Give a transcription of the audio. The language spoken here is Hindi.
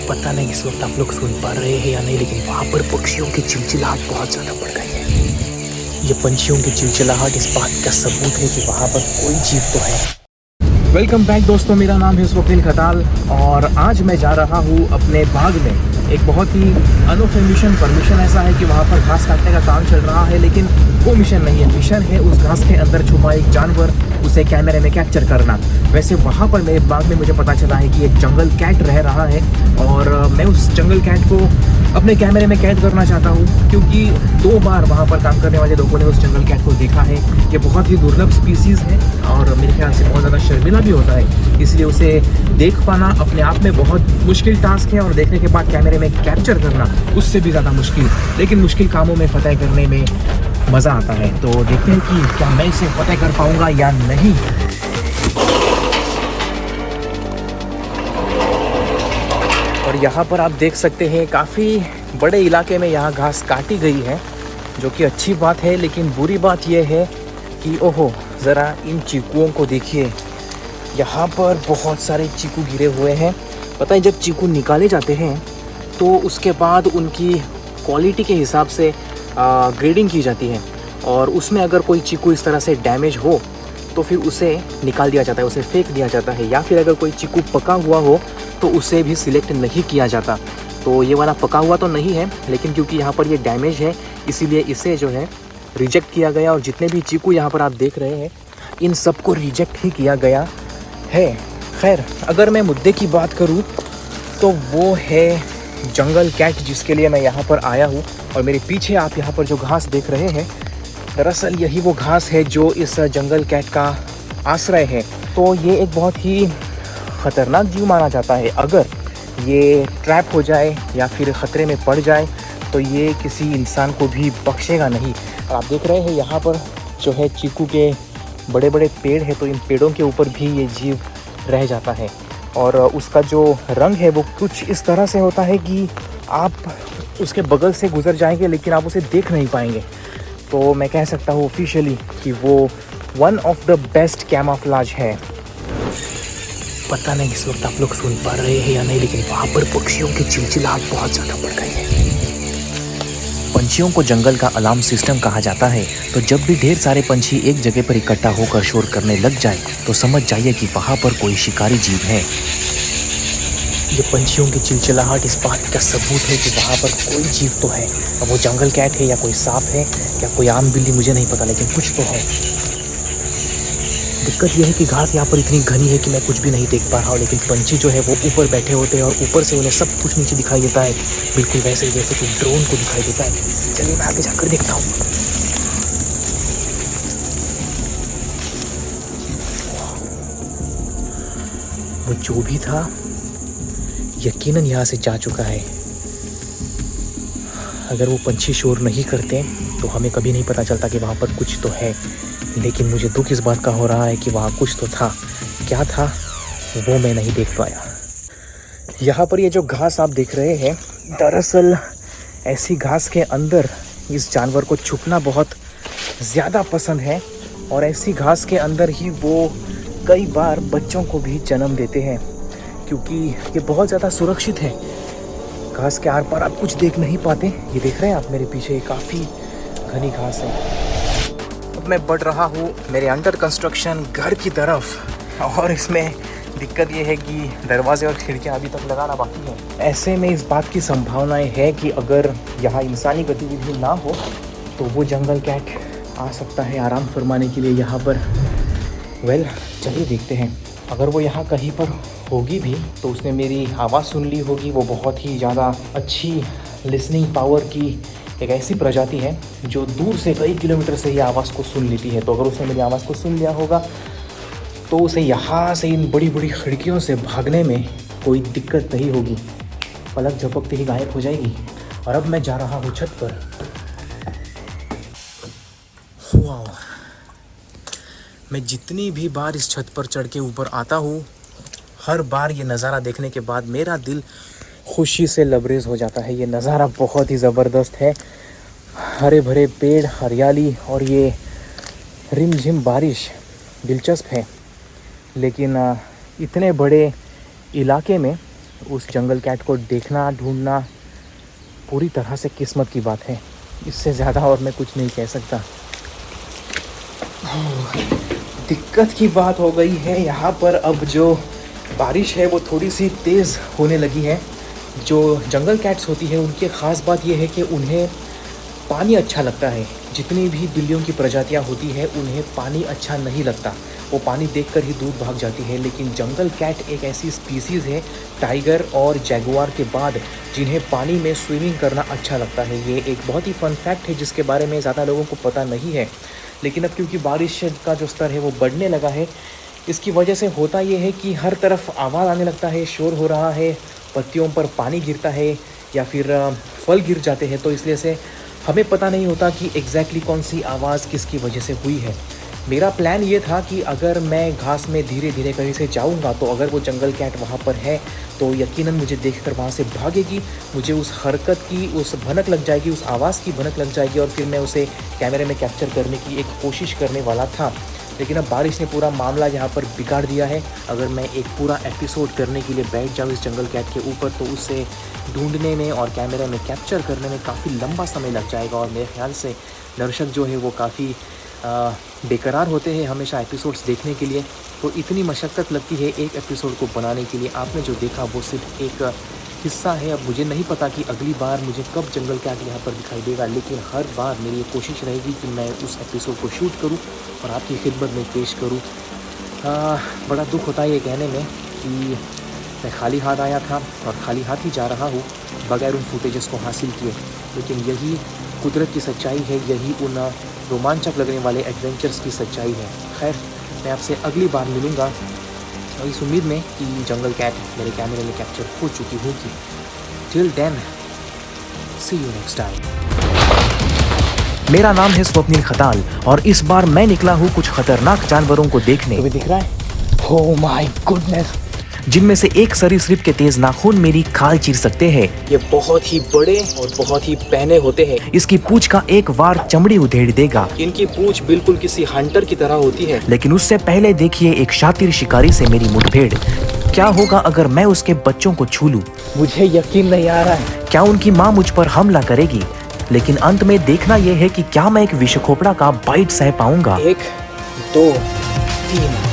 पता नहीं इस वक्त आप लोग सुन पा रहे हैं या नहीं, लेकिन वहाँ पर पक्षियों की चिलचिलाहट बहुत ज़्यादा बढ़ गई है। ये पंछियों की चिलचिलाहट इस बात का सबूत है कि वहाँ पर कोई जीव तो है। वेलकम बैक दोस्तों, मेरा नाम है स्वप्निल खताल और आज मैं जा रहा हूँ अपने बाग में। एक बहुत ही अनोखे मिशन पर। मिशन ऐसा है कि वहाँ पर घास काटने का काम चल रहा है, लेकिन वो मिशन नहीं है। मिशन है उस घास के अंदर छुपा एक जानवर, उसे कैमरे में कैप्चर करना। वैसे वहाँ पर मेरे बाग में मुझे पता चला है कि एक जंगल कैट रह रहा है और मैं उस जंगल कैट को अपने कैमरे में कैद करना चाहता हूँ, क्योंकि 2 बार वहाँ पर काम करने वाले लोगों ने उस जंगल कैट को देखा है। ये बहुत ही दुर्लभ स्पीसीज़ है और मेरे ख्याल से बहुत ज़्यादा शर्मिला भी होता है, इसलिए उसे देख पाना अपने आप में बहुत मुश्किल टास्क है और देखने के बाद कैमरे में कैप्चर करना उससे भी ज़्यादा मुश्किल। लेकिन मुश्किल कामों में फतह करने में मज़ा आता है, तो देखते हैं कि क्या मैं इसे फतह कर पाऊँगा या नहीं। और यहाँ पर आप देख सकते हैं काफ़ी बड़े इलाके में यहाँ घास काटी गई है, जो कि अच्छी बात है। लेकिन बुरी बात यह है कि ओहो, ज़रा इन चीकुओं को देखिए। यहाँ पर बहुत सारे चीकू गिरे हुए हैं। पता है, जब चीकू निकाले जाते हैं तो उसके बाद उनकी क्वालिटी के हिसाब से ग्रेडिंग की जाती है, और उसमें अगर कोई चीकू इस तरह से डैमेज हो तो फिर उसे निकाल दिया जाता है, उसे फेंक दिया जाता है। या फिर अगर कोई चीकू पका हुआ हो तो उसे भी सिलेक्ट नहीं किया जाता। तो ये वाला पका हुआ तो नहीं है, लेकिन क्योंकि यहाँ पर ये डैमेज है इसीलिए इसे जो है रिजेक्ट किया गया। और जितने भी चीकू यहाँ पर आप देख रहे हैं, इन सबको रिजेक्ट ही किया गया है। खैर, अगर मैं मुद्दे की बात करूँ तो वो है जंगल कैट, जिसके लिए मैं यहाँ पर आया हूँ। और मेरे पीछे आप यहाँ पर जो घास देख रहे हैं, दरअसल यही वो घास है जो इस जंगल कैट का आश्रय है। तो ये एक बहुत ही ख़तरनाक जीव माना जाता है। अगर ये ट्रैप हो जाए या फिर ख़तरे में पड़ जाए तो ये किसी इंसान को भी बख्शेगा नहीं। और आप देख रहे हैं यहाँ पर जो है चीकू के बड़े बड़े पेड़ हैं, तो इन पेड़ों के ऊपर भी ये जीव रह जाता है। और उसका जो रंग है वो कुछ इस तरह से होता है कि आप उसके बगल से गुजर जाएंगे लेकिन आप उसे देख नहीं पाएंगे। तो मैं कह सकता हूँ ऑफिशियली कि वो one of the best camouflage है। पता नहीं इस वक्त आप लोग सुन पा रहे हैं या नहीं, लेकिन वहाँ पर पक्षियों की चिलचिलाहट बहुत ज़्यादा बढ़ गई है। पंछियों को जंगल का अलार्म सिस्टम कहा जाता है, तो जब भी ढेर सारे पंछी एक जगह पर इकट्ठा होकर शोर करने लग जाए तो समझ जाइए कि वहाँ पर कोई शिकारी जीव है। ये पंछियों की चिलचिलाहट इस बात का सबूत है कि वहाँ पर कोई जीव तो है। अब वो जंगल कैट है या कोई सांप है या कोई आम बिल्ली, मुझे नहीं पता, लेकिन कुछ तो है। दिक्कत यह है कि घास यहाँ पर इतनी घनी है कि मैं कुछ भी नहीं देख पा रहा हूँ, लेकिन पंछी जो है वो ऊपर बैठे होते हैं और ऊपर से उन्हें सब कुछ नीचे दिखाई देता है, बिल्कुल वैसे जैसे कि ड्रोन को दिखाई देता है। चलिए मैं आगे जाकर देखता हूँ। वो जो भी था यकीनन यहाँ से जा चुका है। अगर वो पंछी शोर नहीं करते तो हमें कभी नहीं पता चलता कि वहाँ पर कुछ तो है। लेकिन मुझे दुख इस बात का हो रहा है कि वहाँ कुछ तो था। क्या था वो मैं नहीं देख पाया। यहाँ पर ये जो घास आप देख रहे हैं, दरअसल ऐसी घास के अंदर इस जानवर को छुपना बहुत ज़्यादा पसंद है, और ऐसी घास के अंदर ही वो कई बार बच्चों को भी जन्म देते हैं, क्योंकि ये बहुत ज़्यादा सुरक्षित है। घास के आर पार आप कुछ देख नहीं पाते। ये देख रहे हैं आप मेरे पीछे काफ़ी घनी घास है। अब मैं बढ़ रहा हूँ मेरे अंडर कंस्ट्रक्शन घर की तरफ, और इसमें दिक्कत ये है कि दरवाजे और खिड़कियाँ अभी तक लगाना बाकी है। ऐसे में इस बात की संभावनाएं है कि अगर यहाँ इंसानी गतिविधि ना हो तो वो जंगल कैट आ सकता है आराम फरमाने के लिए यहाँ पर। वेल, चलिए देखते हैं। अगर वो यहाँ कहीं पर होगी भी तो उसने मेरी आवाज़ सुन ली होगी। वो बहुत ही ज़्यादा अच्छी लिसनिंग पावर की एक ऐसी प्रजाति है जो दूर से कई किलोमीटर से ये आवाज़ को सुन लेती है। तो अगर उसने मेरी आवाज़ को सुन लिया होगा तो उसे यहाँ से इन बड़ी बड़ी खिड़कियों से भागने में कोई दिक्कत नहीं होगी, पलक झपकते ही गायब हो जाएगी। और अब मैं जा रहा हूँ छत पर। वाह, मैं जितनी भी बार इस छत पर चढ़ के ऊपर आता हूँ, हर बार ये नज़ारा देखने के बाद मेरा दिल खुशी से लबरेज हो जाता है। ये नज़ारा बहुत ही ज़बरदस्त है। हरे भरे पेड़, हरियाली और ये रिमझिम बारिश दिलचस्प है। लेकिन इतने बड़े इलाके में उस जंगल कैट को देखना, ढूंढना पूरी तरह से किस्मत की बात है। इससे ज़्यादा और मैं कुछ नहीं कह सकता। दिक्कत की बात हो गई है यहाँ पर, अब जो बारिश है वो थोड़ी सी तेज़ होने लगी है। जो जंगल कैट्स होती है उनकी ख़ास बात यह है कि उन्हें पानी अच्छा लगता है। जितनी भी बिल्लियों की प्रजातियाँ होती है उन्हें पानी अच्छा नहीं लगता, वो पानी देखकर ही दूर भाग जाती है। लेकिन जंगल कैट एक ऐसी स्पीसीज़ है, टाइगर और जैगुआर के बाद, जिन्हें पानी में स्विमिंग करना अच्छा लगता है। ये एक बहुत ही फ़न फैक्ट है जिसके बारे में ज़्यादा लोगों को पता नहीं है। लेकिन अब क्योंकि बारिश का जो स्तर है वो बढ़ने लगा है, इसकी वजह से होता ये है कि हर तरफ आवाज़ आने लगता है, शोर हो रहा है, पत्तियों पर पानी गिरता है या फिर फल गिर जाते हैं। तो इसलिए से हमें पता नहीं होता कि एग्जैक्टली कौन सी आवाज़ किसकी वजह से हुई है। मेरा प्लान ये था कि अगर मैं घास में धीरे धीरे कहीं से जाऊंगा तो अगर वो जंगल कैट वहाँ पर है तो यकीनन मुझे देखकर वहाँ से भागेगी, मुझे उस हरकत की उस भनक लग जाएगी, उस आवाज़ की भनक लग जाएगी और फिर मैं उसे कैमरे में कैप्चर करने की एक कोशिश करने वाला था। लेकिन अब बारिश ने पूरा मामला यहाँ पर बिगाड़ दिया है। अगर मैं एक पूरा एपिसोड करने के लिए बैठ जाऊँ इस जंगल कैट के ऊपर तो उसे ढूंढने में और कैमरे में कैप्चर करने में काफ़ी लंबा समय लग जाएगा और मेरे ख्याल से दर्शक जो है वो काफ़ी बेकरार होते हैं हमेशा एपिसोड्स देखने के लिए। तो इतनी मशक्क़त लगती है एक एपिसोड को बनाने के लिए। आपने जो देखा वो सिर्फ एक हिस्सा है। अब मुझे नहीं पता कि अगली बार मुझे कब जंगल कैट यहाँ पर दिखाई देगा, लेकिन हर बार मेरी ये कोशिश रहेगी कि मैं उस एपिसोड को शूट करूँ और आपकी खिदमत में पेश करूँ। बड़ा दुख होता है ये कहने में कि मैं खाली हाथ आया था और खाली हाथ ही जा रहा हूँ बगैर उन फुटेजेस को हासिल किए। लेकिन यही कुदरत की सच्चाई है, यही उन रोमांचक लगने वाले एडवेंचर्स की सच्चाई है। खैर, मैं आपसे अगली बार मिलूँगा और इस उम्मीद में कि जंगल कैट मेरे कैमरे में कैप्चर हो चुकी होगी। Till then, see you next time. मेरा नाम है स्वप्निल खताल और इस बार मैं निकला हूँ कुछ खतरनाक जानवरों को देखने। तुम्हें दिख रहा है? ओह माय गुडनेस, जिनमें से एक सरीसृप के तेज नाखून मेरी खाल चीर सकते हैं। ये बहुत ही बड़े और बहुत ही पहने होते हैं। इसकी पूंछ का एक वार चमड़ी उधेड़ देगा। इनकी पूंछ बिल्कुल किसी हंटर की तरह होती है। लेकिन उससे पहले देखिए एक शातिर शिकारी से मेरी मुठभेड़। क्या होगा अगर मैं उसके बच्चों को छू लूं? मुझे यकीन नहीं आ रहा है। क्या उनकी माँ मुझ पर हमला करेगी? लेकिन अंत में देखना यह है कि क्या मैं एक विषखोपड़ा का बाइट सह पाऊंगा। 1 2 3